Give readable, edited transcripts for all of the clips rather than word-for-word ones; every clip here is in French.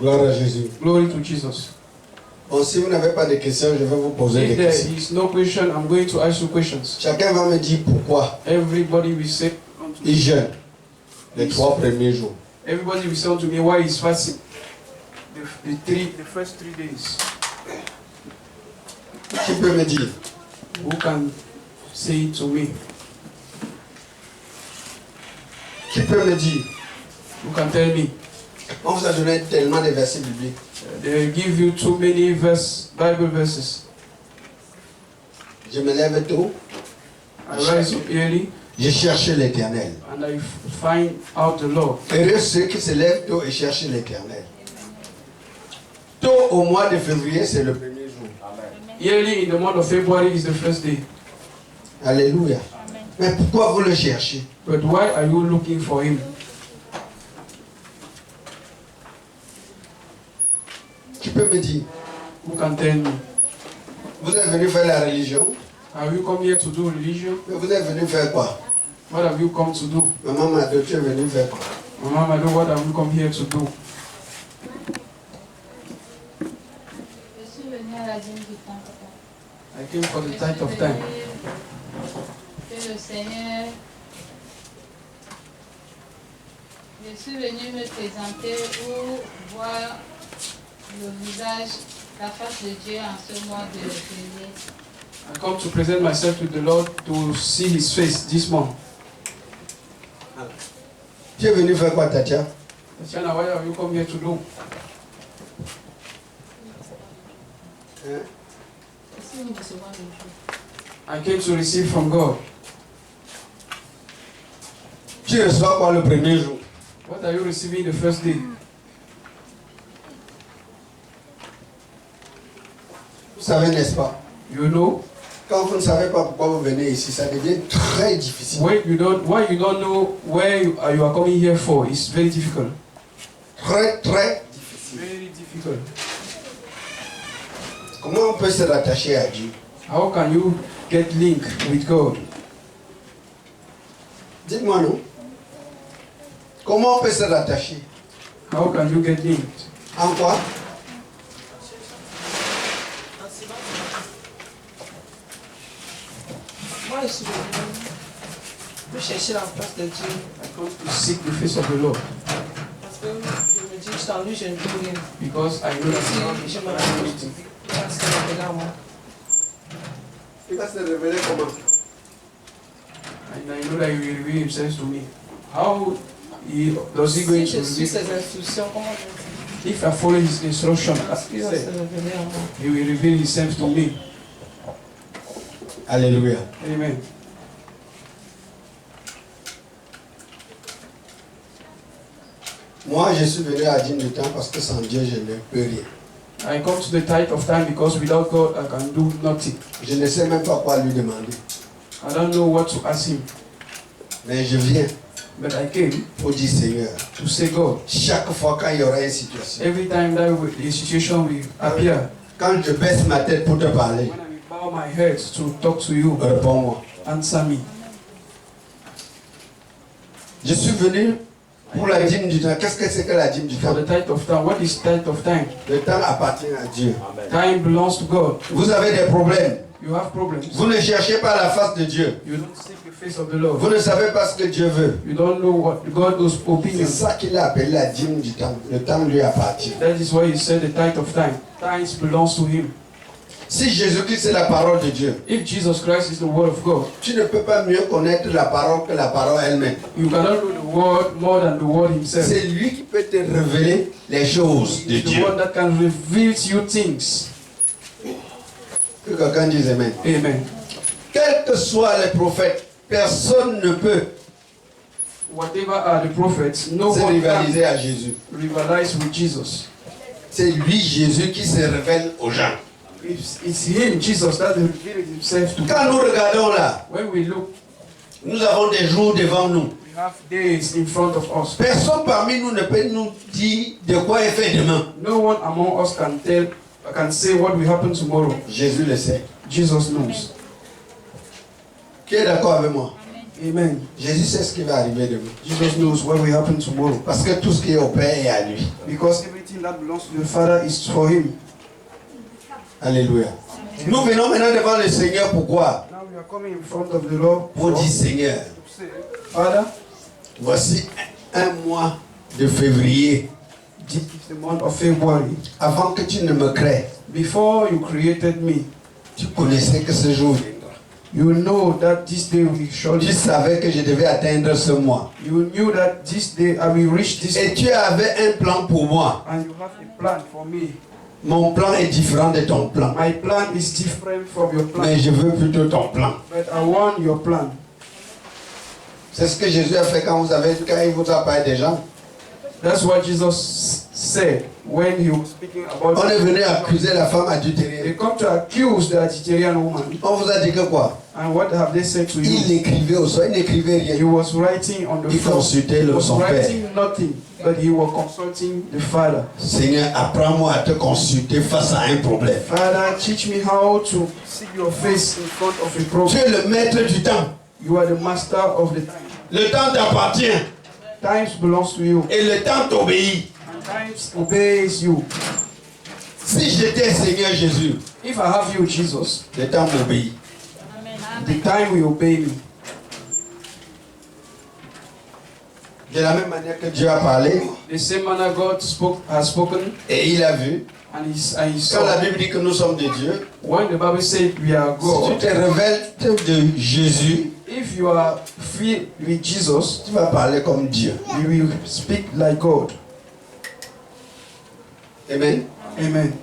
Gloire à Jésus. Glory to Jesus. Bon, si vous n'avez pas de questions, je vais vous poser If des there questions. is no question, I'm going to ask you questions. Chacun va me dire pourquoi Everybody will say unto il me, jeûne les 3 premiers jours. everybody will say unto me, why is fasting? The first 3 days. Qui peut me dire? Who can say it to me? Qui peut me dire? Who can tell me? On vous a donné tellement de versets bibliques. They give you too many Bible verses. Je me lève tôt, I rise up early je cherche l'Éternel. and I find out the Lord. Heureux ceux qui se lèvent tôt et cherchent l'Éternel. Tôt au mois de février, c'est le premier jour. Early in the month of February is the first day. Alléluia. Mais pourquoi vous le cherchez? But why are you looking for him? Qui peut me dire? Who can tell me? Vous êtes venu faire la religion, Have you come here to do religion? mais vous êtes venu faire quoi? What have you come to do? Maman m'a dit, tu es venu faire quoi? Mama, what have you come here to do? Je suis venue à la dîme du temps, papa. I came for the tithe of time. Que le Seigneur... Je suis venue me présenter pour voir le visage, la face de Dieu en ce mois de février. I come to present myself to the Lord to see his face this month. Tu es venu faire quoi, Tatia? Tatiana, what have you come here to do? Hein? I came to receive from God. Tu reçois quoi le premier jour? What are you receiving the first day? Vous savez, n'est-ce pas? You know, Quand vous ne savez pas pourquoi vous venez ici, ça devient très difficile. why you don't know where you are coming here for, it's very difficult. Très, très difficile. Very difficult. Comment on peut se rattacher à Dieu? How can you get linked with God? Dites-moi non. Comment on peut se rattacher? How can you get linked? En quoi? Moi, je suis venue pour chercher la face de Dieu. I come to seek the face of the Lord Parce que je me dis, sans lui, je ne peux rien. because I know that Si je me rapproche de lui, il va se révéler à moi. Il va se révéler comment? and I know that He will reveal Himself to me. How does He going Si to je suis reveal? ses instructions, comment je dis? If I follow His instruction, as Il He va se said, révéler à moi. He will reveal Himself to me. Alléluia. Amen. Moi, je suis venu à Dîme du temps parce que sans Dieu, je ne peux rien. I come to the tithe of time because without God I can do nothing. Je ne sais même pas quoi lui demander. I don't know what to ask Him, Mais je viens but I came pour dire Seigneur, to say, God, chaque fois quand il y aura une situation, every time that the situation will appear, quand je baisse ma tête pour te parler, when I will bow my head to talk to you, réponds-moi. answer me. Je suis venu pour la dîme du temps. Qu'est-ce que c'est que la dîme du For temps? the tithe of time, what is tithe of time? Le temps appartient à Dieu. Time belongs to God. Vous avez des problèmes. You have problems. Vous ne cherchez pas la face de Dieu. You don't seek the face of the Lord. Vous ne savez pas ce que Dieu veut. You don't know what God's C'est opinion. ça qu'il a appelé la dîme du temps. Le temps lui appartient. That is why He said the tithe of time. Time belongs to Him. Si Jésus-Christ est la parole de Dieu, If Jesus Christ is the Word of God, tu ne peux pas mieux connaître la parole que la parole elle-même. you cannot know the Word more than the Word Himself. C'est lui qui peut te révéler les choses de He's the Dieu. one that can reveal to you things. Que quelqu'un dise Amen. Amen. Quels que soient les prophètes, personne ne peut Whatever are the prophets, no se one can rivaliser à Jésus. rivalize with Jesus. C'est lui, Jésus, qui se révèle aux gens. It's Him, Jesus, that reveals Himself to. Quand nous regardons là, When we look, nous avons des jours devant nous. we have days in front of us. Personne parmi nous ne peut nous dire de quoi est fait demain. No one among us can say what will happen tomorrow. Jésus le sait. Jesus knows. Qui est d'accord avec moi? Amen. Jésus sait ce qui va arriver demain. Jesus knows what will happen tomorrow. Parce que tout ce qui est au Père est à lui. Because everything that belongs to the Father is for him. Alléluia. Nous venons maintenant devant le Seigneur. Pourquoi? Now we are coming in front of the Lord. Pour dire Seigneur, Father, voici un mois de février. this is the month of February. Avant que tu ne me crées, Before you created me, tu connaissais que ce jour viendra. you know that this day will surely. Tu savais que je devais atteindre ce mois. You knew that this day I will reach this. Et tu avais un plan pour moi. And you have a plan for me. Mon plan est différent de ton plan. My plan is different from your plan. Mais je veux plutôt ton plan. But I want your plan. C'est ce que Jésus a fait quand il vous a parlé des gens. That's what Jesus said when he was speaking about. On est venu accuser la femme They adultérienne. come to accuse the Algerian woman. On vous a dit que quoi? And what have they said to you? Il écrivait au sol, il n'écrivait He rien. was writing on the Il floor. consultait He was son père. writing nothing, but he was consulting the Father. Seigneur, apprends-moi à te consulter face à un problème. Father, teach me how to see your face in front of a Tu problem. es le maître du temps. You are the master of the time. Le temps t'appartient Times belongs to you. et le temps t'obéit. And times obeys you. Si j'étais Seigneur Jésus, If I have you, Jesus, le temps m'obéit. the time will obey me. De la même manière que Dieu a parlé The same manner God has spoken, et il a vu. and he Quand la saw. Bible dit que nous sommes de Dieu, When the Bible said we are si tu God, te révèles de Jésus, if you are filled with Jesus, tu vas parler comme Dieu. you will speak like God. Amen. Amen.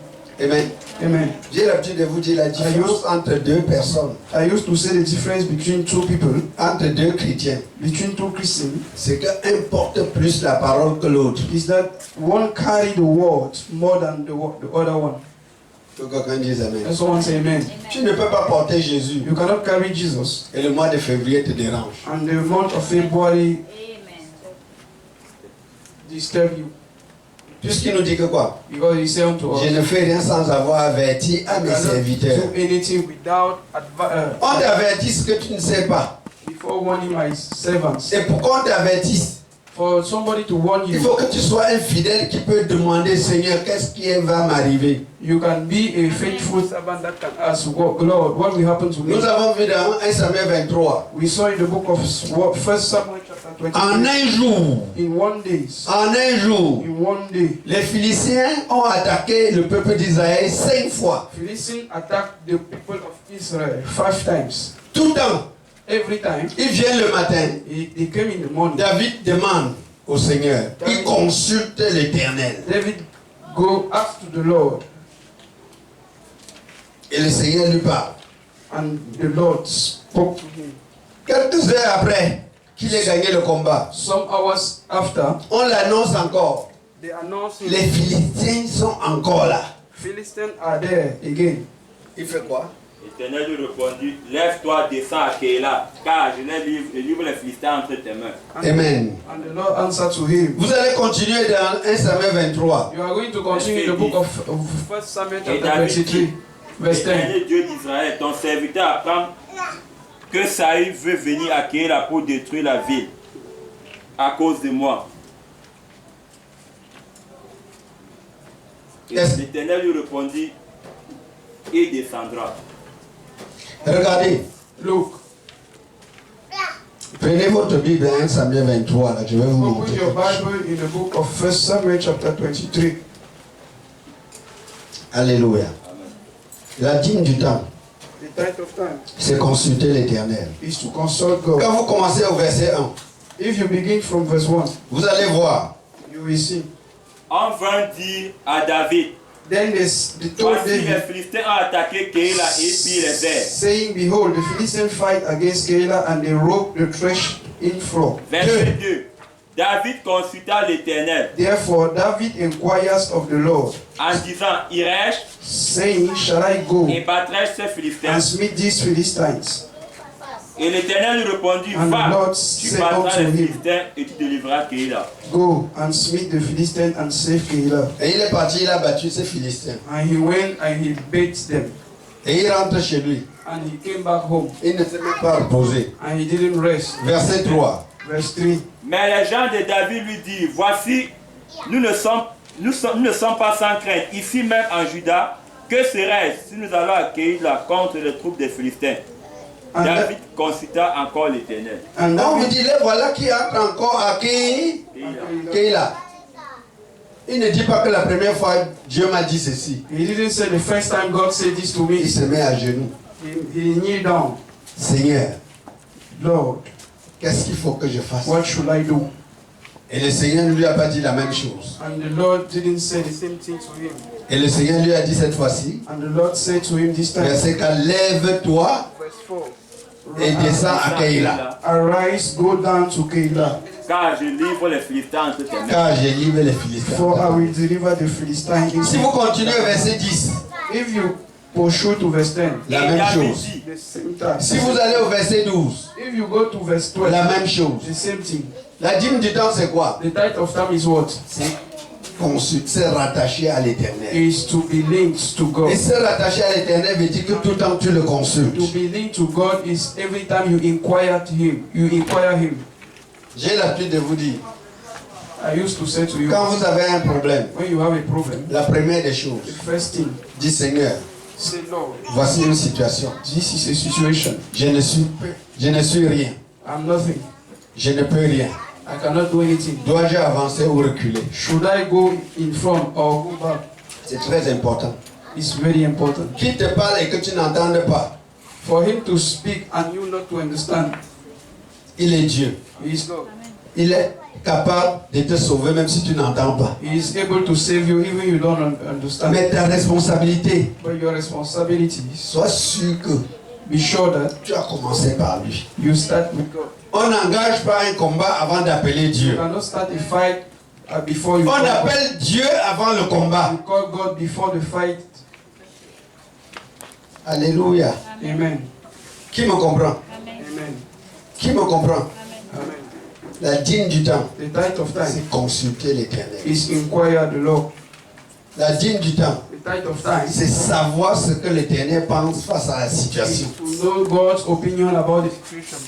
Amen. Amen. J'ai l'habitude de vous dire la différence entre deux personnes, I used to say the difference between two people, entre deux chrétiens, between two Christians, c'est qu'un porte plus la parole que l'autre. is that one carry the word more than the other one. Que quelqu'un dise Amen. And someone say amen. Tu ne peux pas porter Jésus You cannot carry Jesus, et le mois de février te dérange. and the month of February disturb you. Puisqu'il nous dit que quoi? Because he said unto us, Je ne fais rien sans avoir averti à you mes cannot serviteurs. do anything without On t'avertit ce que tu ne sais pas. before warning my servants. Et pour qu'on t'avertisse, For somebody to warn il you, faut que tu sois un fidèle qui peut demander, Seigneur, qu'est-ce qui va m'arriver? you can be a faithful servant that can ask, Lord, what will happen to me? Nous avons vu dans 1 Samuel 23, We saw in the book of 1 Samuel chapter en 23, un jour, in one day, les Philistins ont attaqué le peuple d'Israël 5 fois. Philistines attacked the people of Israel 5 times. Tout le temps, Every time, ils viennent le matin. they came in the morning. David demande au Seigneur, il consulte l'Éternel. David go ask to the Lord, Et le Seigneur lui parle. and the Lord spoke to him. Quelques heures après qu'il ait gagné le combat, Some hours after, on l'annonce encore. they announced him, Les Philistins sont encore là. Philistines are there again. Il fait quoi? L'Éternel lui répondit, lève-toi, descends à Kéla, car je livre les Philistins entre tes mains. Amen. And the Lord answered to him, Vous allez continuer dans 1 Samuel 23. you are going to continue the book of 1 Samuel Et chapter David 23, dit, verse 10. L'Éternel Dieu d'Israël, ton serviteur apprend que Saïd veut venir à Kéla pour détruire la ville à cause de moi. Et Est-ce- l'Éternel lui répondit, il descendra. Regardez, Look, prenez votre Bible 1 Samuel 23. Là, je vais vous open montrer. your Bible in the book of 1 Samuel chapter 23. Alléluia. La dîme du temps, The tithe of time c'est consulter l'Éternel. is to consult God. Quand vous commencez au verset 1, If you begin from verse 1, vous allez voir. you will see. On vint dire à David, Then they told voici les David, Philistins ont attaqué Kéla et pris les airs. saying, Behold, the Philistines fight against Keilah, and they broke the threshed-in floor. Verset 2. David consulta l'Éternel Therefore David inquires of the Lord, en disant, irai-je saying, Shall I go et battrai-je ces Philistins? and smite these Philistines? Et l'Éternel lui répondit, And the va, Lord tu said battras unto les him, Philistins et tu délivreras Kéla. Go and smite the Philistines and save Keilah. Et il est parti, il a battu ces Philistins. And he went and he beat them. Et il rentre chez lui. and he came back home Il ne s'est même pas reposé. and he didn't rest. Verset 3. Verse 3. Mais les gens de David lui dirent, voici, nous ne sommes pas sans crainte. Ici même en Juda, que serait-ce si nous allons accueillir la contre les troupes des Philistins? And, David consulta encore l'Éternel. and Donc vous David, dites, voilà qui entre encore à Keïla. Il ne dit pas que la première fois Dieu m'a dit ceci. he didn't say the first time God said this to me. Il se met à genoux. He kneeled down. Seigneur, Lord, qu'est-ce qu'il faut que je fasse? what should I do? Et le Seigneur ne lui a pas dit la même chose. And the Lord didn't say the same thing to him. Et le Seigneur lui a dit cette fois-ci, And the Lord said to him this time, verset 4, lève-toi verse 4, et descends à Keïla. arise, go down to Keilah, Car je livre les Philistins entre tes mains. Car j'ai livré les Philistins. for I will deliver the Philistines Si into vous continuez au verset 10, If you pursue to verse 10, la Et même David chose. dit, the same time. Si vous allez au verset 12, If you go to verse 12, la même chose. the same thing. La dîme du temps, c'est quoi? The tithe of time is what? C'est rattaché à l'éternel. Is to be linked to God. Et se rattacher à l'éternel veut dire que tout le temps tu le consultes. To be linked to God is every time you inquire Him. You inquire Him. J'ai l'habitude de vous dire, I used to say to you, quand vous avez un problème, when you have a problem, la première des the choses, first thing, dis Seigneur, say, Lord, voici une situation. this is a situation. Je ne suis rien. I'm nothing. Je ne peux rien. I cannot do anything. Dois-je avancer ou reculer? Should I go in front or go back? C'est très important. It's very important. Qui te parle et que tu n'entendes pas, For Him to speak and you not to understand, il est Dieu. He is God. Il est capable de te sauver même si tu n'entends pas. He is able to save you even you don't understand. Mais ta responsabilité, But your responsibility is sois sûr que be sure that tu as commencé par lui. you start with God. On n'engage pas un combat avant d'appeler You Dieu. cannot start a fight before you On call God. appelle Dieu avant le combat. You call God before the fight. Alléluia. Amen. Qui me comprend? Amen. Qui me comprend? Amen. La dîme du temps, The tithe of time c'est consulter l'éternel. is inquire the Lord. La dîme du temps, The tithe of time c'est savoir ce que l'éternel pense face à la is situation. to know God's opinion about the situation.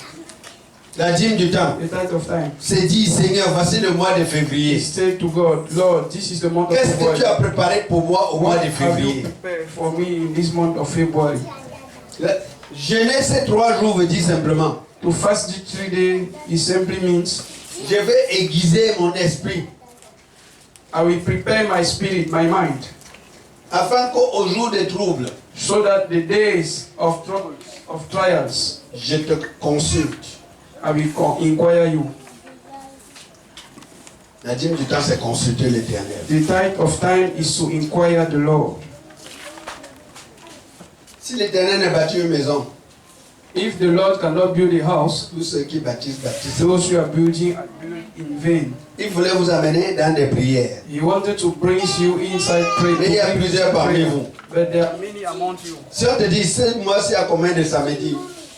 La dîme du temps, The tithe of time c'est dire Seigneur, voici le mois de février. is say to God, Lord, this is the month of Qu'est-ce que tu February. as préparé pour moi au mois What de have février? you prepared for me in this month of February? Jeûner ces 3 jours veut dire simplement, To fast these 3 days, it simply means je vais aiguiser mon esprit I will prepare my spirit, my mind, afin qu'au jour des troubles, so that the days of troubles, of trials, je te consulte. I will inquire you. La dîme du temps, c'est consulter l'éternel. The tithe of time is to inquire the Lord. Si l'éternel ne bâtit une maison, If the Lord cannot build a house, tous ceux qui bâtissent, bâtissent. those who are building are building in vain. Il voulait vous amener dans des prières. He wanted to bring you inside prayer. Mais il y a plusieurs parmi vous. But there are many among you. Si on te dit, ce mois-ci à combien de samedis?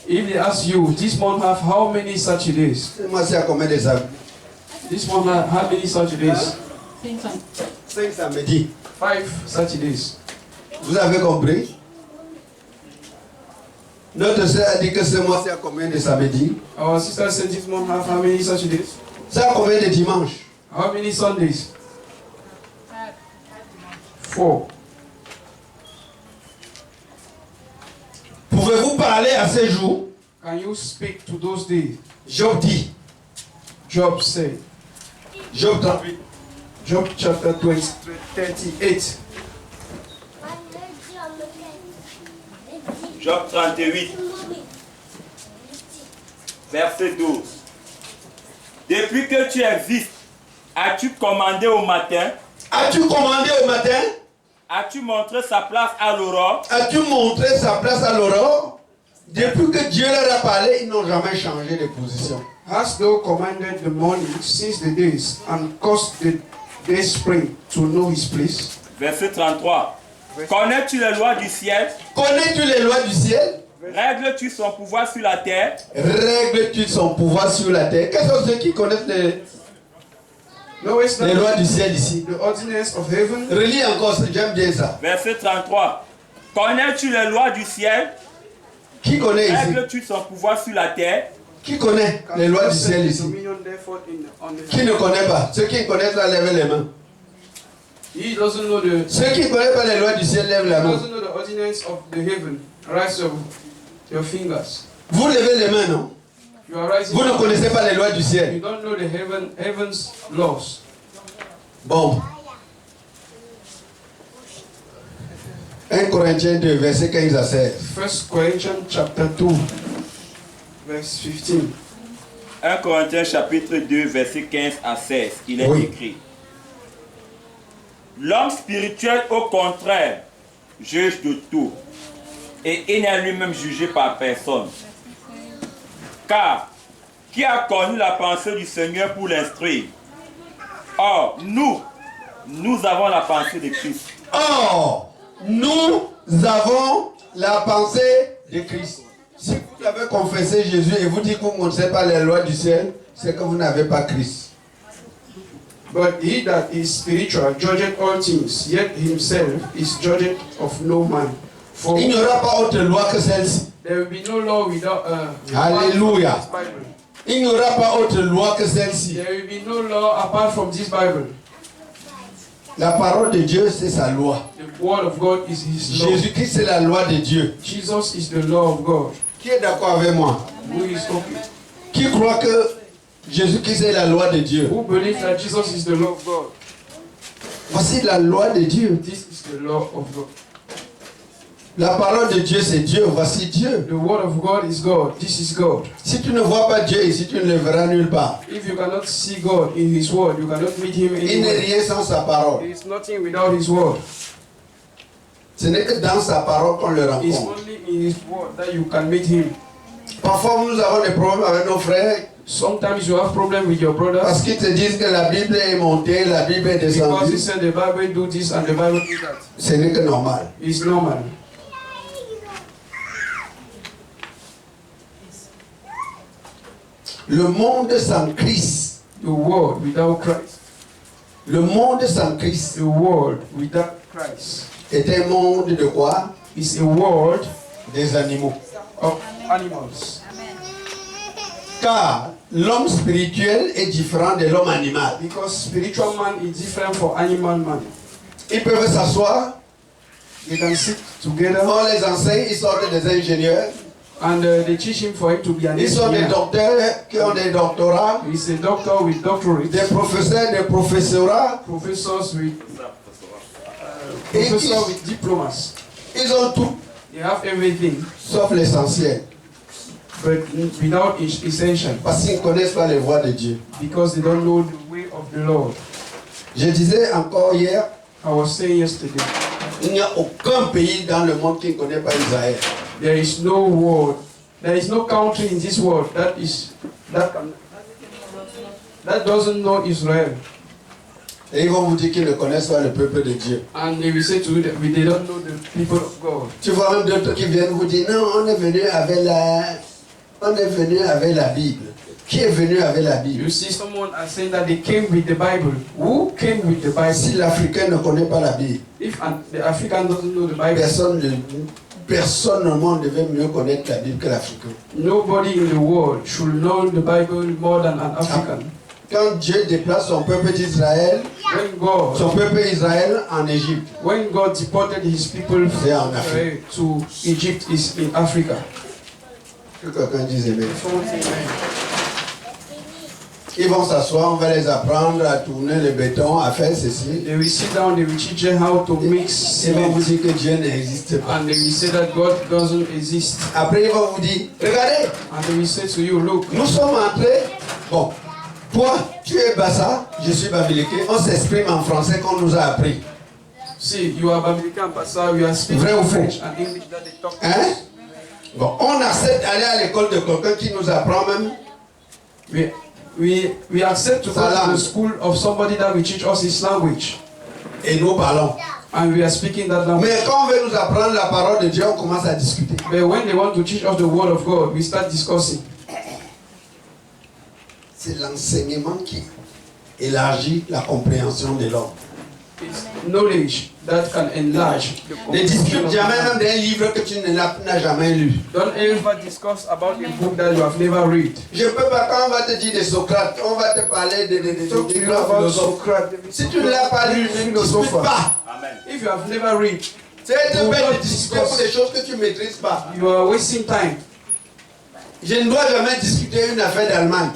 If they ask you, this month have how many Saturdays? Ce mois-ci à combien de samedis? This month have how many Saturdays? 5 samedis. 5 Saturdays. Vous avez compris? Notre sœur a dit que ce mois-ci à combien de samedis? Our sister said this month have how many Saturdays? Ça a combien de dimanches? How many Sundays? 4. Pouvez-vous parler à ces jours? Can you speak to those days? Job dit. Job said. Job 38. Job chapter 38. Job 38, verset 12. Depuis que tu existes, as-tu commandé au matin? As-tu commandé au matin? As-tu montré sa place à l'aurore? As-tu montré sa place à l'aurore? Depuis que Dieu leur a parlé, ils n'ont jamais changé de position. Hast thou commanded the morning since the days, and caused the day spring to know his place? Verset 33. Connais-tu les lois du ciel? Connais-tu les lois du ciel? Règles-tu son pouvoir sur la terre? Règles-tu son pouvoir sur la terre? Quels sont ceux qui connaissent les lois du ciel ici? The ordinance of heaven. Relis encore, j'aime bien ça. Verset 33. Connais-tu les lois du ciel? Qui connaît ici? Règles-tu son pouvoir sur la terre? Qui connaît les lois du ciel ici? Dominion, therefore, on the Qui ne connaît pas? Ceux qui connaissent là, lèvent les mains. He doesn't know the Ceux qui ne connaissent pas les lois du ciel, lèvent la he main. doesn't know the ordinance of the heaven. Rise up your fingers. Vous levez les mains, non? You are rising Vous ne up. connaissez pas les lois du You ciel. don't know the heaven's laws. Bon. 1 Corinthiens 2, verset 15 à 16. 1 Corinthians chapter 2, verse 15. 1 Corinthiens chapitre 2, verset 15 à 16. Il est Oui. écrit. L'homme spirituel, au contraire, juge de tout, et il n'est lui-même jugé par personne. Car, qui a connu la pensée du Seigneur pour l'instruire? Or, nous avons la pensée de Christ. Or, nous avons la pensée de Christ. Si vous avez confessé Jésus et vous dites que vous ne connaissez pas les lois du ciel, c'est que vous n'avez pas Christ. But he that is spiritual judgeth all things, yet himself is judged of no man. For Il n'y aura pas autre loi que celle-ci. there will be no law without Hallelujah. apart from this Bible. Il n'y aura pas autre loi que celle-ci. There will be no law apart from this Bible. La parole de Dieu, c'est sa loi. The word of God is his law. Jésus-Christ, c'est la loi de Dieu. Jesus is the law of God. Qui est d'accord avec moi? Who is okay? Qui croit que Jésus-Christ est la loi de Dieu? Who believes that Jesus is the law of God? Voici la loi de Dieu. This is the law of God. La parole de Dieu, c'est Dieu. Voici Dieu. The word of God is God. This is God. Si tu ne vois pas Dieu ici, tu ne le verras nulle part. If you cannot see God in his word, you cannot meet him Il n'est anywhere. rien sans sa parole. There is nothing without his word. Ce n'est que dans sa parole qu'on le It's rencontre. only in his word that you can meet him. Parfois, nous avons des problèmes avec nos frères Sometimes you have problem with your brothers parce qu'ils te disent que la Bible est montée, la Bible est because descendue. he said the Bible do this and the Bible do that. Ce n'est que normal. It's normal. Le monde sans Christ, The world without Christ. le monde sans Christ The world without Christ est un monde de quoi? is a world Des animaux. of animals. Car l'homme spirituel est différent de l'homme animal. Because spiritual man is different from animal man. Ils peuvent s'asseoir, They can sit together on les enseigne, ils sortent des ingénieurs, and they teach him for him to be an ils sont des engineer. docteurs qui ont des doctorats, He's a doctor with doctorates. des professeurs, des professorats. Professors with Et professors with diplomas. ils ont tout, They have everything, sauf l'essentiel. but without its essential, Parce qu'ils ne connaissent pas les voies de Dieu. because they don't know the way of the Lord. Je disais encore hier, I was saying yesterday, il n'y a aucun pays dans le monde qui ne connaît pas Israël. there is no world, there is no country in this world that doesn't know Israel. Et ils vont vous dire qu'ils ne connaissent pas le peuple de Dieu. And they will say to you that they don't know the people of God. Tu vois même d'autres qui viennent vous dire, non, on est venu avec la Bible. Qui est venu avec la Bible? You see someone are saying that they came with the Bible. Who came with the Bible? Si l'Africain ne connaît pas la Bible, If the African doesn't know the Bible, personne au monde devait mieux connaître la Bible que l'Africain. nobody in the world should know the Bible more than an African. Quand Dieu déplace son peuple d'Israël, son peuple Israël en Égypte, When God deported his people c'est en Afrique. to Egypt is in Africa. Que quelqu'un dise amen. Someone say amen. Ils vont s'asseoir, on va les apprendre à tourner le béton, à faire ceci. They will sit down, they will teach them how to mix Ils vont vous cement, dire que Dieu n'existe pas. and they will say that God doesn't exist. Après, ils vont vous dire, regardez, And they will say to you, look, nous sommes entrés. Bon, toi, tu es Bassa, je suis Bamileke. On s'exprime en français qu'on nous a appris. see, you are Bamileke Bassa, you are speaking Vrai ou faux? French and English that they talk. Hein? Bon, on accepte d'aller à l'école de quelqu'un qui nous apprend même. We accept to go to Salam. the school of somebody that will teach us his language. Et nous parlons. And we are speaking that language. Mais quand on veut nous apprendre la parole de Dieu, on commence à discuter. But when they want to teach us the word of God, we start discussing. C'est l'enseignement qui élargit la compréhension de l'homme. It's knowledge that can enlarge the Ne discute comprehension of jamais man. même d'un livre que tu n'as jamais lu. Don't ever discuss about a book that you have never read. Je ne peux pas, quand on va te dire de Socrate, on va te parler de Talk to you grands about philosophes. Socrates. Si tu ne l'as pas lu, ne discute pas. Amen. If you have never read, C'est être bête de discuter pour des choses que tu ne maîtrises pas. you are wasting time. Je ne dois jamais discuter une affaire d'Allemagne.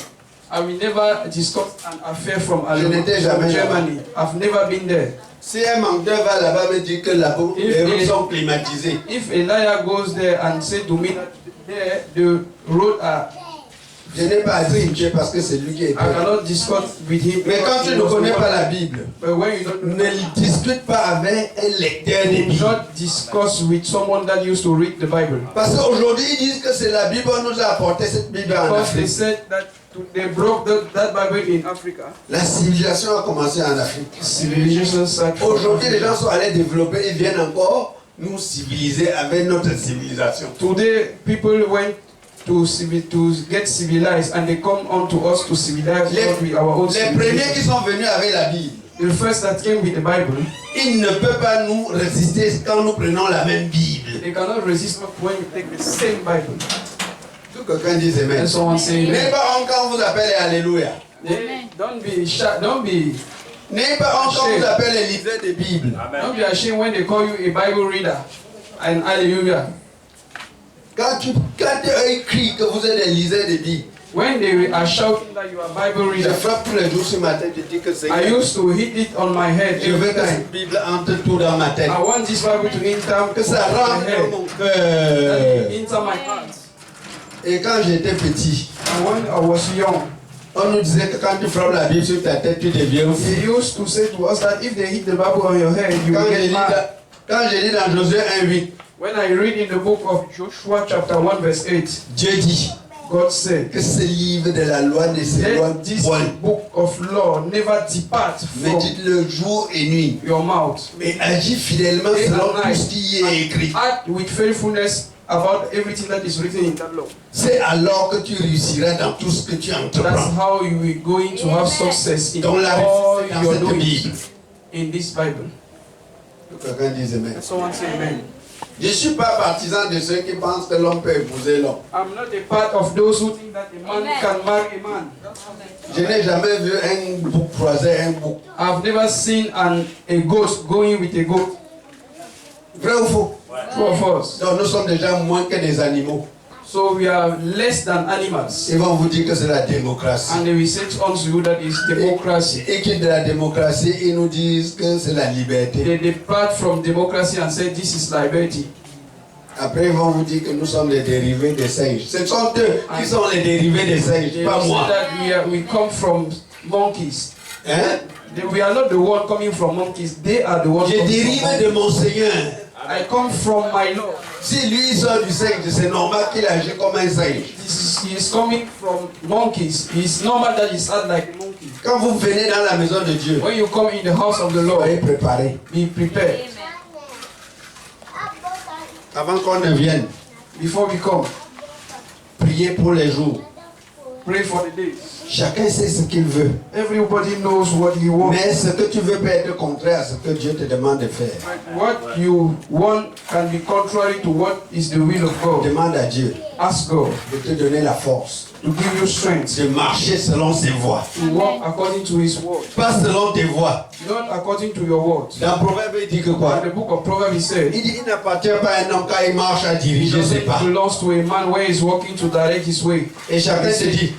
I will never discuss an affair from n'étais from jamais Germany. I've never been there. Si un menteur va là-bas me dire que là-bas, les rues Et- sont climatisées, If a liar goes there and say to me that there the road are, je n'ai pas à discuter parce que c'est lui qui est I prêt. cannot discuss with him. Mais quand tu ne connais pas la Bible, But when you don't ne discute pas avec un lecteur de do Bible. not discuss with someone that used to read the Bible. Parce qu'aujourd'hui, ils disent que c'est la Bible qui nous a apporté cette Bible en Because they Afrique. said that they broke that Bible in Africa. La civilisation a commencé en Afrique. Civilization started from Aujourd'hui, les gens Africa. sont allés développer, ils viennent encore nous civiliser avec notre civilisation. Today, people went to get civilized, and they come on to us to civilize Les, God with our own les premiers qui civilization. sont venus avec la Bible, The first that came with the Bible, ils ne peuvent pas nous résister quand nous prenons la même Bible. they cannot resist when you take the same Bible. Tout quelqu'un dit Amen. And someone say, N'ayez pas honte quand on vous appelle Alléluia. don't be shy, don't be N'ayez pas honte quand on vous appelle les liseurs de Bible. don't be ashamed when they call you a Bible reader. And hallelujah. Quand tu écris que vous êtes des liseurs de Bible, When they are shouting that you are Bible je reader, frappe tous les jours sur ma tête, je dis que c'est. I used to hit it on my head Je veux every que time. cette Bible entre tout dans ma tête. I want this Bible to enter Que ça my rentre dans head, mon that cœur. it enter my heart. Et quand j'étais petit, And when I was young, on nous disait que quand tu frappes la Bible sur ta tête, tu deviens fou. they used to say to us that if they hit the Bible on your head, you Quand will j'ai get lu mad. quand j'ai lu dans Josué 1:8, When I read in the book of Joshua chapter 1 verse 8, Dieu dit God said, que ce livre de la loi ne s'éloigne let this point, book of law never depart from médite-le jour et nuit, your mouth. et agis fidèlement Day selon and tout night. ce qui y est écrit. Act with faithfulness about everything that is written in that law. C'est alors que tu réussiras dans tout ce que tu That's entreprends. how you will going to have success in Donc la all réussite dans your cette doings Bible. in this Bible. Quelqu'un dise Amen. And someone say amen. Je ne suis pas partisan de ceux qui pensent que l'homme peut épouser l'homme. I'm not a part of those who think that a man can marry a man. Je n'ai jamais vu un bouc croiser un bouc. I've never seen a ghost going with a goat. Vrai ou faux? True of us. Donc nous sommes déjà moins que des animaux. So we are less than animals. Ils vont vous dire que c'est la démocratie. And they will say unto you that is democracy. Et qui de la démocratie, ils nous disent que c'est la liberté. They depart from democracy and say this is liberty. Après, ils vont vous dire que nous sommes les dérivés des singes. Ce sont eux qui sont les dérivés des singes, They pas will say moi. that we come from monkeys. Hein? We are not the one coming from monkeys. They are the ones Je coming from dérive monkeys. de mon Seigneur. I come from my Lord. Si lui sort du singe, c'est normal qu'il agit comme un singe. He is coming from monkeys. It's normal that he act like a monkey. Quand vous venez dans la maison de Dieu, When you come in the house of the Lord, soyez préparés. be prepared. Avant qu'on ne vienne, Before we come, priez pour les jours. pray for the days. Chacun sait ce qu'il veut. Everybody knows what he wants. Mais ce que tu veux peut être contraire à ce que Dieu te demande de faire. What you want can be contrary to what is the will of God. Demande à Dieu Ask God de te donner la force to give you strength de marcher selon ses voies. to walk according to His word, Pas selon tes voies. not according to your words. Dans Proverbe, il dit que quoi? In the book of Proverbs, he said, Il dit il n'appartient pas à un homme quand il marche à diriger ses pas. it belongs to a man where he's walking to direct his way. Et chacun se dit,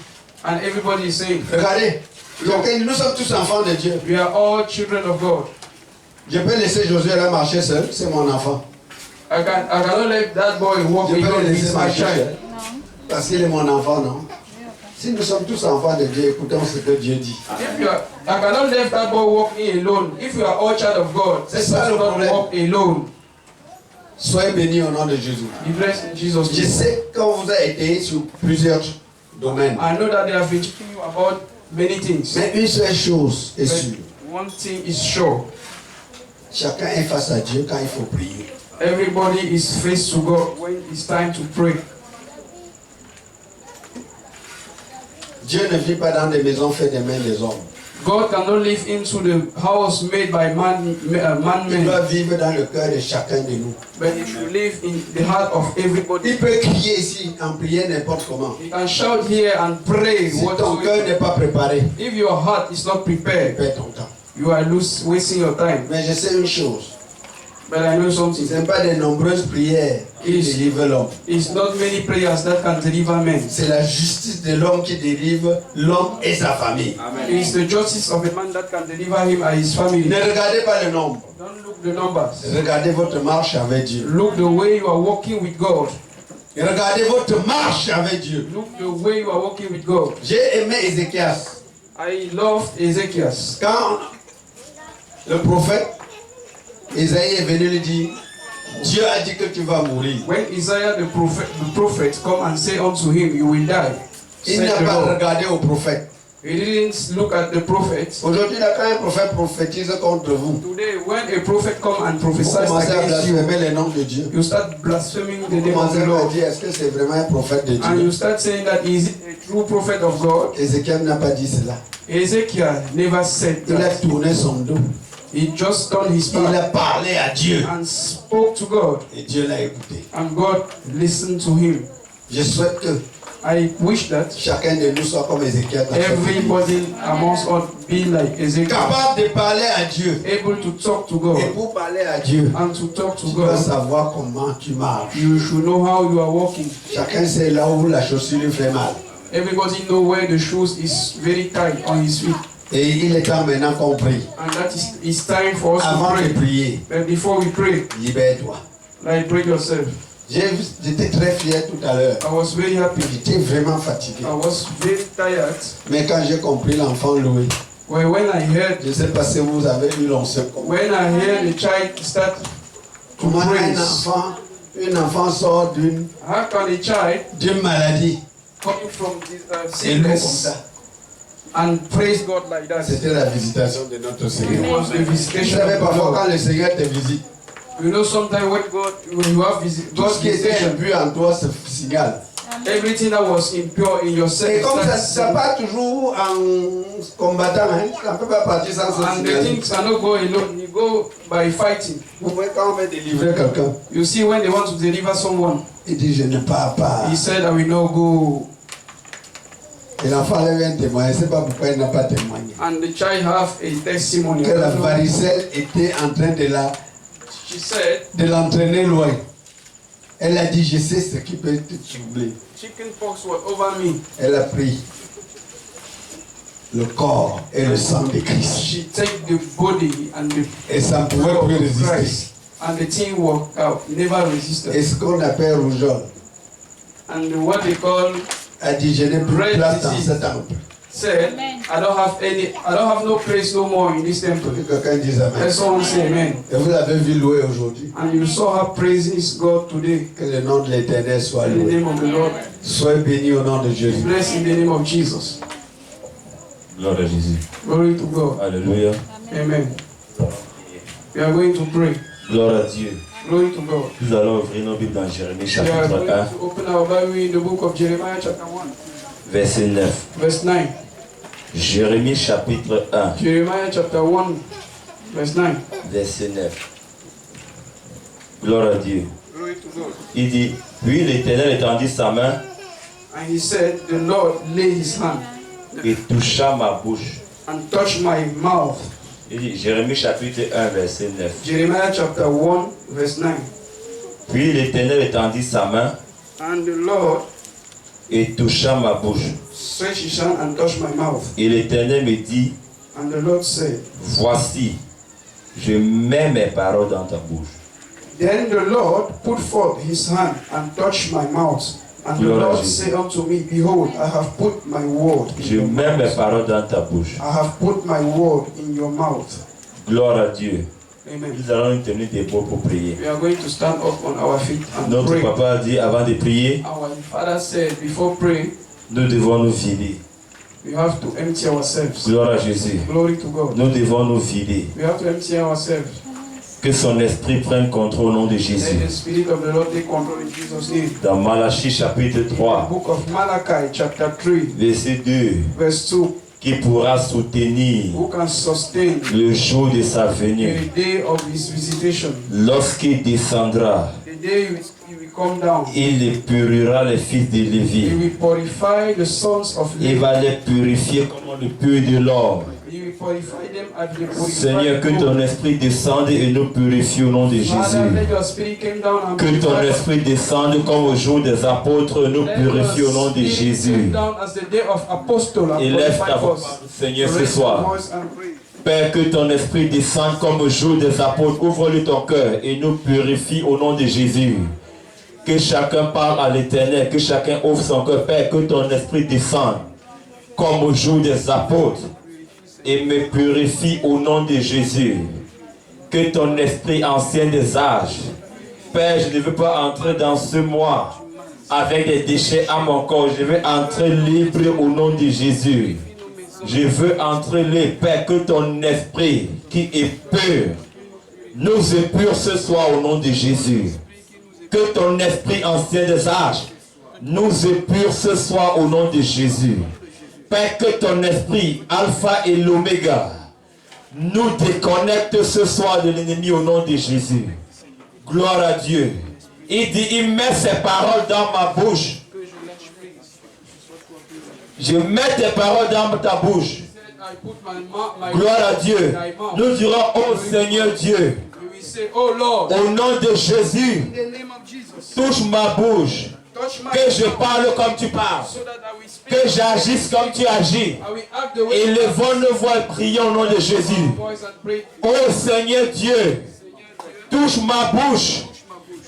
And everybody is saying, regardez, chacun, nous sommes tous enfants de Dieu. we are all children of God. Je peux laisser Josué là marcher seul, c'est mon enfant. I cannot let that boy walk Je peux alone. le He's laisser my marcher child. seul. Parce qu'il est mon enfant, non? Si nous sommes tous enfants de Dieu, écoutons ce que Dieu dit. I cannot let that boy walk in alone. If you are all child of God, C'est let ça us le not problème. walk alone. Soyez bénis au nom de Jésus. Be blessed in Jesus' Je name. sais qu'on vous a été sur plusieurs domaines. I know that they have been teaching you about many things. Mais une seule chose est sûre. But one thing is sure. Chacun est face à Dieu quand il faut prier. Everybody is face to God when it's time to pray. Dieu ne vit pas dans des maisons faites des mains des hommes. God cannot live into the house made by Il man-made, doit vivre dans le cœur de chacun de nous. but He should live in the heart of everybody. Il peut crier ici en prière n'importe comment. You can shout here and pray. Si ton cœur n'est pas préparé, If your heart is not prepared, perds ton temps. you are wasting your time. Mais je sais une chose, But I know something. ce n'est pas de nombreuses prières qui délivrent l'homme. It's not many prayers that can deliver men. C'est la justice de l'homme qui délivre l'homme et sa famille. It's the justice of a man that can deliver him and his family. Ne regardez pas le nombre. Don't look the numbers. Regardez votre marche avec Dieu. Look the way you are walking with God. Regardez votre marche avec Dieu. Look the way you are walking with God. J'ai aimé Ézéchias. I loved Ezekiel. Quand le prophète Isaïe est venu lui dire, Dieu a dit que tu vas mourir. When Isaiah the prophet come and say unto him, you will die. Il said n'a the pas Lord. regardé au prophète. He didn't look at the prophet. Aujourd'hui, là, quand un prophète prophétise contre vous, Today, when a prophet come and vous prophesies commencez à against you, blasphémer le nom de Dieu. you start blaspheming the Vous name of commencez the à Lord. dire, est-ce que c'est vraiment un prophète de And Dieu? you start saying that is it a true prophet of God? Ézéchiel n'a pas dit cela. Ezekiel never said Il a that. tourné son dos. He just done his Il part a parlé à Dieu. and spoke to God, Et Dieu l'a écouté. and God listened to him. Je souhaite que I wish that chacun de nous soit comme Ézéchiel. everybody amongst us be like Ezekiel, Capable de parler à Dieu. able to talk to Et God, pour parler à Dieu, and to talk to tu dois God. savoir comment tu marches. You should know how you are walking. Chacun sait là où la chaussure lui fait mal. Everybody know where the shoes is very tight on his feet, Et il est temps maintenant qu'on prie. and that is it's time for us to Avant de pray. prier, But before we pray, libère-toi. like pray yourself. J'étais très fier tout à l'heure. I was very happy. J'étais vraiment fatigué. I was very tired. Mais quand j'ai compris l'enfant Louis, When I heard je ne sais pas si vous avez eu l'onction. when I heard the child start to Comment praise, un enfant sort how can a child d'une maladie coming from this et nous comme sickness ça? and praise God like that? C'était la visitation de notre It Seigneur. was the Vous visitation savez, of the parfois Lord. quand le Seigneur te visite, You know, sometimes when you have tout God's ce qui était visitation, impur en toi se signale. everything that was impure in yourself Et comme ça starts, part toujours en combattant, hein, ça ne peut pas partir sans se and the signaler. things cannot go alone. You go by fighting. Vous voyez quand on veut délivrer quelqu'un, You see, when they want to deliver someone, il dit je ne pars pas. he said, I will not go. Et l'enfant avait un témoin, je ne sais pas pourquoi il n'a pas témoigné. And the child have a testimony. Que la varicelle était en train She said, de l'entraîner loin. Elle a dit, je sais ce qui peut te troubler. chickenpox was over me. Elle a pris le corps et le sang de Christ. She take the body and the Et ça ne pouvait blood plus of résister. Christ, and the thing walked out. Never resisted. Et ce qu'on appelle rougeole And what they call a dit, je n'ai plus de place dans ce temple. said, I don't have no place no more in this temple. Que quelqu'un dise Amen. Let someone say amen. Et vous avez vu louer aujourd'hui. And you saw her praising God today. Que le nom de l'Éternel soit In the loué. name of the Lord. Soyez bénis au nom de Jésus. Bless in the name of Jesus. Gloire à Jésus. Glory to God. Alléluia. Amen. We are going to pray. Gloire à Dieu. Glory to God. Nous allons ouvrir nos Bibles dans Jérémie We are chapitre going 1, to open our Bible in the book of Jeremiah chapter 1, verset 9. verse 9. Jérémie chapitre 1, Jeremiah chapter 1, verse 9. verset 9. Gloire à Dieu. Glory to God. Il dit, puis l'Éternel étendit sa main And he said, the Lord laid his hand et toucha ma bouche. and touched my mouth. Il dit, Jérémie chapitre 1, verset 9. Jeremiah chapter 1, verse 9. Puis l'Éternel étendit sa main And the Lord et toucha ma bouche. stretched his hand and touched my mouth. Et l'Éternel me dit, And the Lord said, voici, je mets mes paroles dans ta bouche. Then the Lord put forth his hand and touched my mouth. And the Gloire à Lord Jésus. said unto me, Behold, I have put my word in Je your mets mes mouth. paroles dans ta bouche. I have put my word in your mouth. Gloire à Dieu. Amen. Nous allons nous tenir debout pour prier. We are going to stand up on our feet and Notre pray. papa a dit avant de prier, Our Father said, before praying, nous devons nous vider. we have to empty ourselves. Gloire à Jésus. Glory to God. Nous devons nous vider. We have to empty ourselves. Que son esprit prenne contrôle au nom de Let Jésus. the Spirit of the Lord take control in Jesus' name. Dans Malachie chapitre The 3, book of Malachi, chapter 3, verset 2. verse 2. qui pourra soutenir who can sustain le jour de sa venue. the day of his visitation. Lorsqu'il descendra, The day he will come down. il purifiera les fils de He Lévi. will purify the sons of Il Levi. va les purifier comme on le purifie de l'or. He will purify them as they purify Seigneur, que the ton gold. esprit descende et nous purifie au nom de Father, Jésus. let your spirit come down and Que ton purify us. esprit descende comme au jour des apôtres, nous Let purifie your au nom de spirit Jésus. come down as the day of apostle and Élève purify ta voix, us. Seigneur, ce Raise soir. your voice and pray. Père, que ton esprit descende comme au jour des apôtres. Ouvre-lui ton cœur et nous purifie au nom de Jésus. Que chacun parle à l'Éternel, que chacun ouvre son cœur. Père, que ton esprit descende comme au jour des apôtres et me purifie au nom de Jésus. Que ton esprit ancien des âges, Père, je ne veux pas entrer dans ce mois avec des déchets à mon corps. Je veux entrer libre au nom de Jésus. Je veux entrer libre, Père, que ton esprit qui est pur nous épure ce soir au nom de Jésus. Que ton esprit ancien des âges nous épure ce soir au nom de Jésus. Père, que ton esprit, alpha et l'oméga, nous déconnecte ce soir de l'ennemi au nom de Jésus. Gloire à Dieu. Il dit, il met ses paroles dans ma bouche. Je mets tes paroles dans ta bouche. I put my Gloire à Dieu. Nous dirons, oh Seigneur Dieu, We will say, oh Lord, au nom de Jésus, in the name of Jesus, touche ma bouche. touch my Que je mouth parle comme tu parles. so that I will speak. Que j'agisse comme tu agis. I will act the way Élevons nos voix et prions au nom de Jésus. voice and pray. Oh Seigneur Dieu, touche ma bouche.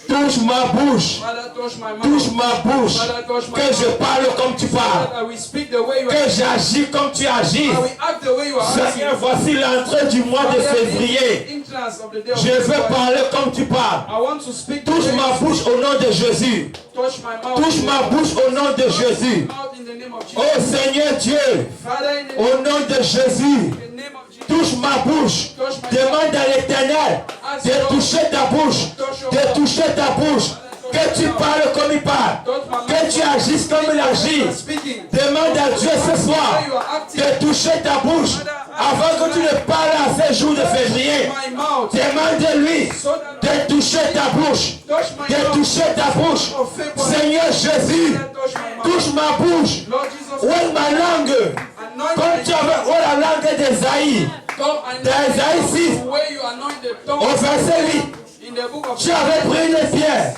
Touche ma bouche. Father, touch my mouth. Touche ma bouche. Father, touch my Que je mouth. parle comme tu So parles. that I will speak the way you are. Que j'agis comme tu agis. I will act the way you are acting. Seigneur, voici l'entrée du mois de février. Entrance of the day of Je veux February. parler comme tu parles. I want to speak the Touche way ma you bouche au nom de Jésus. touch my mouth. Touche ma bouche au nom de Jésus. Mouth in the name of Jesus. Oh Seigneur Dieu, Father, in the au nom de Jésus, name of Jesus. touche ma bouche. Demande à l'Éternel de toucher ta bouche. De toucher ta bouche. Que tu parles comme il parle. Que tu agisses comme il agit. Speaking. Demande à Dieu ce soir de toucher ta bouche avant que tu ne parles à ces jours de février. My mouth. Demande-lui de toucher ta bouche. Touch my De mouth. toucher ta bouche. Seigneur Jésus, Touch my mouth. touche ma bouche. Lord Jesus. Où est ma langue? Anoint Comme my tu avais où la langue d'Esaïe. tongue and Dans Esaïe 6, the way you anoint the au tongue verset 8, in the book of tu avais pris une pierre.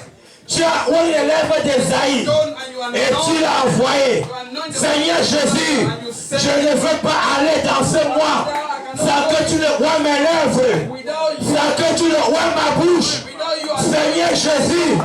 Tu as ouvert les lèvres d'Esaïe. stone and you Et tu anoint. l'as envoyé. You anoint the Seigneur Jésus, je ne veux pas aller dans ce mois sans que tu ne vois mes lèvres, Without you, sans que tu ne vois ma bouche. without you, Seigneur Jésus,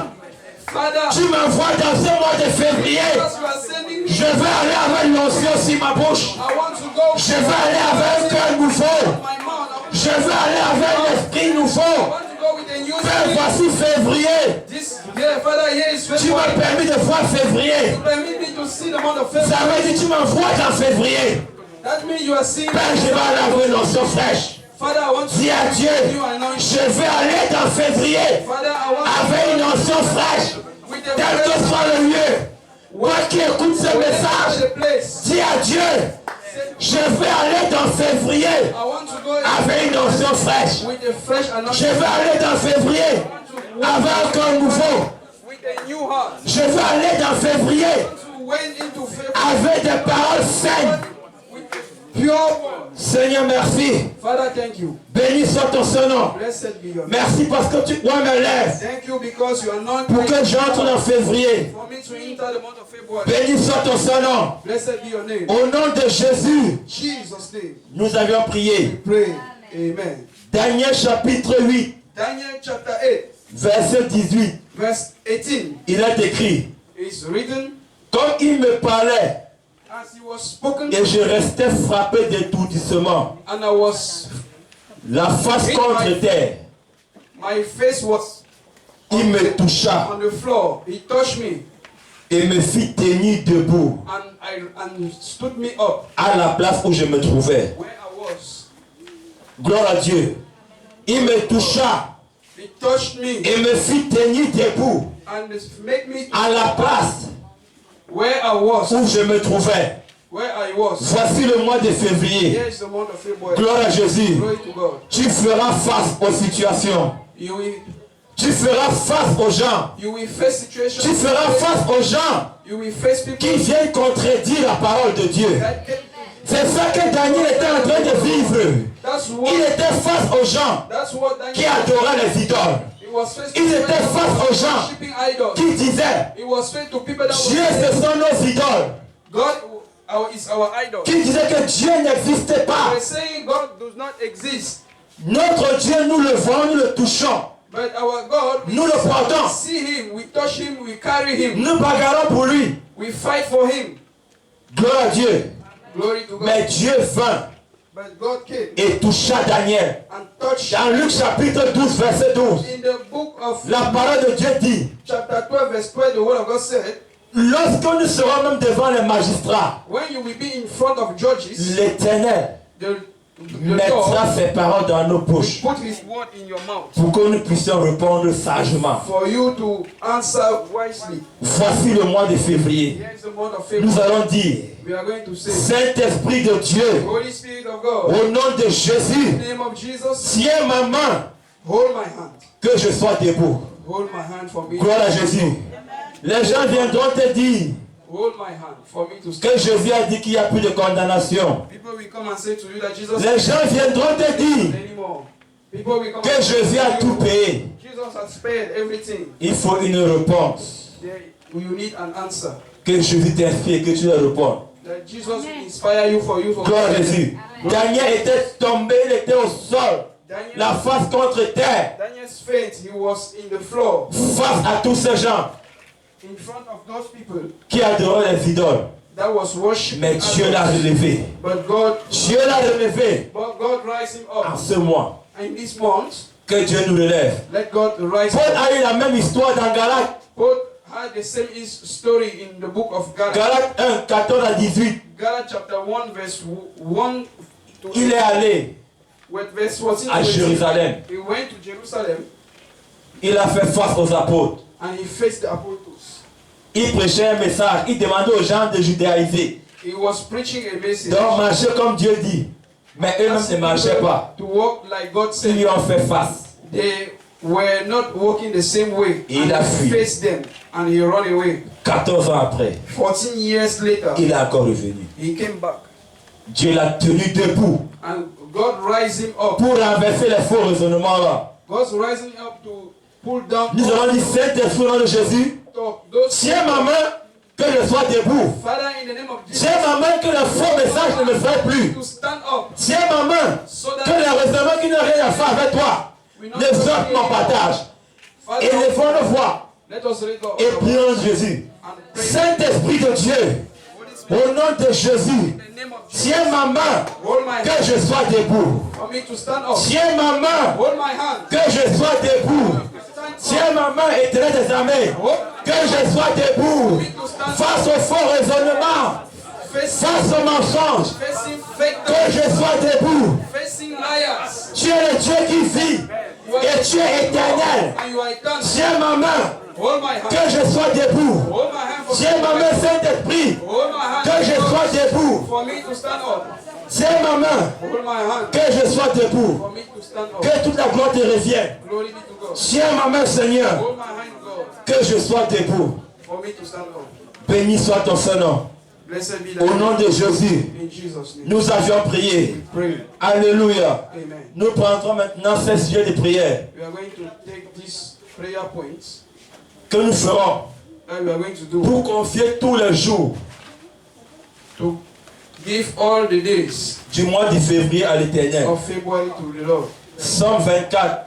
Father, tu m'envoies dans ce mois de février. as you are sending me, Je vais aller avec l'onction sur ma bouche. I want to go. Je vais aller avec un cœur nouveau. My mouth. Je vais aller avec l'esprit nouveau. I want to go with a new Père, spirit. voici février. This year, Father, here is Tu m'as February. permis de voir février. You permit me to see the month of Ça February. veut dire que tu m'envoies dans février. That means you are seeing. Père, je vais aller avec l'onction fraîche. Father, I want to Dis à see Dieu, you anointing. je vais aller dans février Father, I want avec une onction fraîche. with the Quel que soit le lieu, moi qui écoute ce message, the place. dis à Dieu, je vais aller dans février I want to go avec une onction fraîche. with the fresh Je anointing. vais aller dans février avec un corps nouveau. With a new heart. Je vais aller dans février To went into February avec des paroles saines. with pure word. Seigneur, merci. Father, thank you. Béni soit ton Saint-Nom. Blessed be your name. Merci parce que tu vois mes lèvres Thank you because you anoint pour me que j'entre dans février. for me to enter the month of February. Béni soit ton Saint-Nom. Blessed be your name. Au nom de Jésus, Jesus' name. nous avions prié. Pray. Amen. Daniel chapitre 8, Daniel chapter 8, verset 18. verse 18 Il est écrit, is written, comme il me parlait as he was spoken, et je restais frappé d'étourdissement, and I was, la face contre terre, my face was il me toucha on the floor. He touched me et me fit tenir debout and stood me up à la place où je me trouvais. where I was. Gloire à Dieu. Il me toucha He touched me et me fit tenir debout and made me à la place where I was, où je me trouvais. where I was. Voici le mois de février. Here is the month of February. Gloire à Jésus. Glory to God. Tu feras face aux situations. You will, Tu feras face aux gens. you will face situations. Tu feras face aux gens You will face people qui viennent contredire la parole de Dieu. that get, C'est ça que Daniel était en train de vivre. that's Il what était face aux gens that's what qui Daniel adoraient les idoles. he was faced Il était face aux gens worshiping idols. qui disaient, He was faced to people that Dieu, were ce sont nos idoles. God is our idol. Qui disaient que Dieu n'existait pas. We're saying God does not exist, Notre Dieu, nous le voyons, nous le touchons. but our God, Nous le portons. we see Him, we touch Him, we carry Him, Nous bagarrons pour lui. we fight for Him. Gloire à Dieu. Glory to God. Mais Dieu vint But God came et toucha Daniel. and touched. Dans Luc chapitre 12, verset 12. In the book of La parole de Dieu dit, chapter 12, verse 12, the word of God said, lorsque nous serons même devant les magistrats, when you will be in front of judges, l'Éternel the mettra Lord ses paroles dans nos will bouches put His word in your mouth pour que nous puissions répondre sagement. for you to answer wisely. Voici le mois de février. Here is the month of Nous February. allons dire, We are going to say, Saint-Esprit de Dieu, Holy Spirit of God, au nom de Jésus, in the name of Jesus, tiens ma main, hold my hand. que je sois debout. Hold my hand for me. Gloire à Jésus. Les gens viendront te dire Hold my hand for me to que stand. Jésus a dit qu'il n'y a plus de condamnation. People will come and say to you that Jesus Les gens viendront te dire anymore. People will come que and say Jésus a to tout you, payé. Jesus has paid everything. Il faut une réponse. There, you need an answer. Que Jésus t'inspire, que tu le réponds. That Jesus will inspire you for Gloire à Jésus. Daniel était tombé, il était au sol, la face contre terre, Daniel's faith, he was in the floor face à tous ces gens in front of those people qui adoraient les idoles. that was worshiping. Mais Dieu l'a idols. relevé. But God rise him En up. ce mois, In this month, que Dieu nous relève. let God rise Paul him up. a eu la même histoire dans Galates. Paul had the same story in the book of Galates. Galates 1, 14 à 18. Galates chapter 1 verse 1 to Il est allé with verse 14 to à 18. Jérusalem. He went to Jerusalem Il a fait face aux apôtres. and he faced the apostles. Il prêchait un message. Il demandait aux gens de judaïser. He was preaching a message. Donc marcher comme Dieu dit. Mais eux-mêmes ne marchaient pas. To walk like God Ils lui said. ont fait face. They were not walking the same way. Il And a he fui. faced them and he ran away. 14 ans après, 14 years later, il est encore revenu. he came back. Dieu l'a tenu debout And God raised him up. pour renverser les faux raisonnements là. God's rising up to pull down Nous allons dire Saint-Esprit au nom de Jésus. those. Tiens ma main, que je sois debout. Father, in the name of Jesus, Tiens ma main, que le faux message ne me fait plus. to stand up Tiens ma main, so que les that raisonnements qui n'ont rien à faire avec toi we ne sortent mon partage. Father, Élevons nos voix let us read God et prions Jésus. and pray. Saint-Esprit de Dieu, Holy Spirit, au nom de Jésus, in the name of Jesus, tiens ma main, hold my que hand je sois debout. for me to stand up. Tiens ma main, Hold my hand. que je sois debout. Stand Tiens ma main, Éternel des armées, que je sois debout. Face aux faux raisonnements, facing, face aux mensonges, facing fake que je sois debout. facing liars. Tu es le Dieu qui vit et tu es éternel. And you are eternal. Tiens ma main, Hold my hand. que je sois debout. Hold my hand for Tiens ma main, Saint-Esprit, Hold my hand que je sois debout. for me to stand up. Tiens ma main, Hold my hand que je sois debout. for me to stand up. Que toute la gloire te revienne. Glory be to God. Tiens ma main, Seigneur, Hold my hand, God, que je sois debout. for me to stand up. Béni soit ton Saint-Nom. Blessed be the Au name. nom de Jésus, In Jesus' name. nous avions prié. Pray. Alléluia. Amen. Nous prendrons maintenant ces sujets de prière We are going to take these prayer points que nous ferons that we are going to do pour confier tous les jours to give all the days du mois de février à l'Éternel. of February to the Lord. Psalm 24,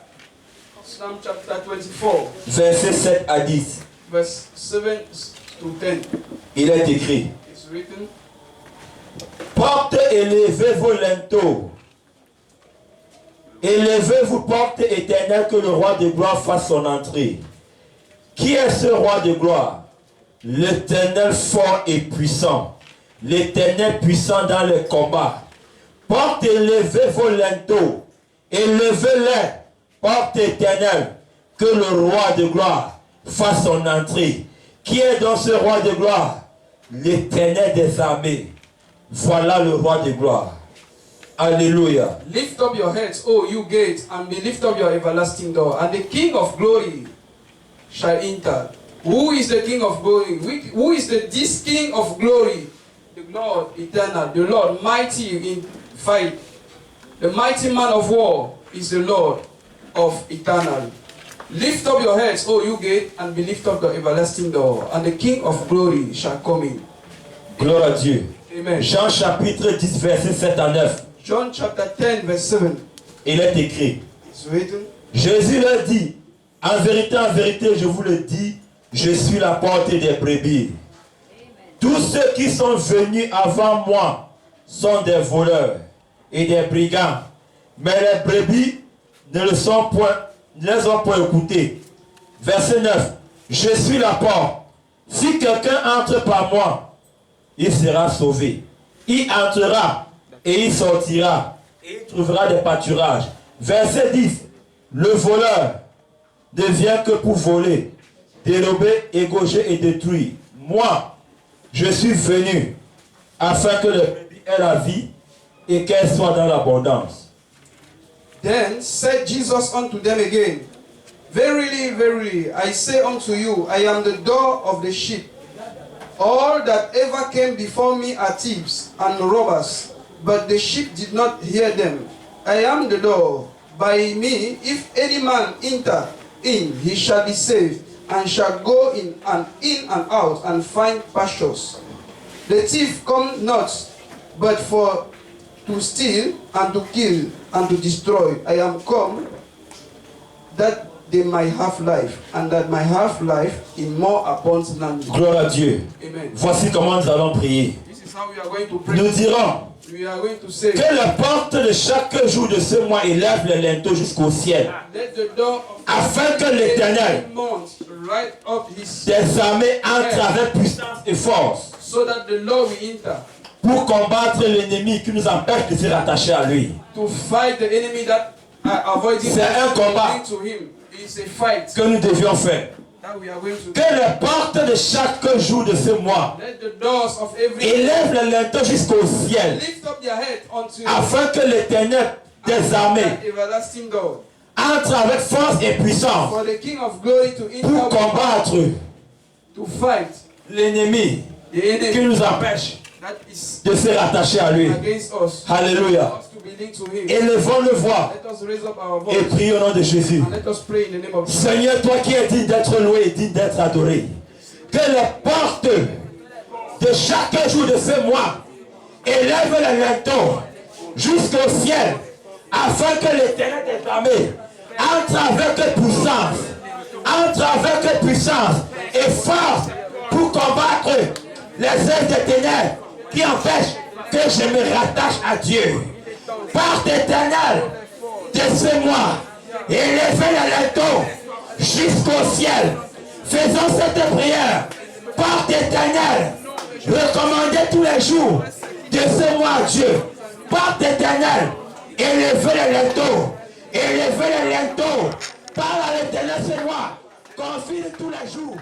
Psalm chapter 24, versets 7 à 10. verse 7 to 10. Il est écrit: It's written, porte élevez vos linteaux. Élevez-vous, porte éternelle, que le roi de gloire fasse son entrée. Qui est ce roi de gloire? L'Éternel fort et puissant. L'Éternel puissant dans les combats. Porte élevez vos linteaux. Élevez-les, porte éternelle, que le roi de gloire fasse son entrée. Qui est dans ce roi de gloire? L'Éternel des armées. Voilà le roi de gloire. Alléluia. Lift up your heads, O you gates, and be lift up your everlasting door, and the King of glory shall enter. Who is the King of glory? Who is this King of glory? The Lord eternal, the Lord mighty in fight. The mighty man of war is the Lord of eternal. Lift up your heads, O you gate, and be lift up the everlasting door, and the King of glory shall come in. Gloire à Dieu. Amen. Jean chapitre 10, versets 7 à 9. John chapter 10, verse 7. Il est écrit. It's written. Jésus leur dit, en vérité, je vous le dis, je suis la porte des brebis. Tous ceux qui sont venus avant moi sont des voleurs et des brigands. Mais les brebis ne les ont point écoutés. Verset 9. Je suis la porte. Si quelqu'un entre par moi, il sera sauvé. Il entrera et il sortira et il trouvera des pâturages. Verset 10. Le voleur ne vient que pour voler, dérober, égorger et détruire. Moi, je suis venu afin que les brebis aient la vie et qu'elles soient dans l'abondance. Then said Jesus unto them again, Verily, verily, I say unto you, I am the door of the sheep. All that ever came before me are thieves and robbers, but the sheep did not hear them. I am the door. By me, if any man enter in, he shall be saved, and shall go in and out, and find pastures. The thief come not, but for to steal, and to kill, and to destroy. I am come, that they might have life, and that might have life in more abundantly. Gloire à Dieu. Amen. Voici comment nous allons prier. This is how we are going to pray. Nous dirons We are going to say, que les portes de chaque jour de ce mois élèvent les linteaux jusqu'au ciel, let the door of afin que l'Éternel every month write up his des armées entre avec puissance et force so that the Lord will enter pour combattre l'ennemi qui nous empêche de se rattacher à lui. to fight the enemy that are avoiding C'est un combat to him. It's a fight que nous devions faire. that we are going to Que les portes de chaque jour de ce mois let the doors of every élèvent les linteaux jusqu'au ciel, lift up their head unto afin que l'Éternel des armées that everlasting God. entre avec force et puissance For the King of glory to pour enter combattre to fight l'ennemi the qui enemy nous empêche that is de se rattacher à lui. against us. Alléluia. Us to be linked to him. Élevons le voix Let us raise up our et voice prions au nom de Jésus. and let us pray in the name of Jesus. Seigneur, toi qui es digne d'être loué et digne d'être adoré, que les portes de chaque jour de ce mois élèvent les linteaux jusqu'au ciel, afin que l'Éternel des armées entre avec puissance et force pour combattre les œuvres des ténèbres qui empêchent que je me rattache à Dieu. Porte éternelle de ce mois, élevez les linteaux jusqu'au ciel. Faisons cette prière. Porte éternelle, recommandez tous les jours de ce mois à Dieu. Porte éternelle, élevez les linteaux. Élevez les linteaux. Parle à l'éternel ce mois. Confie tous les jours.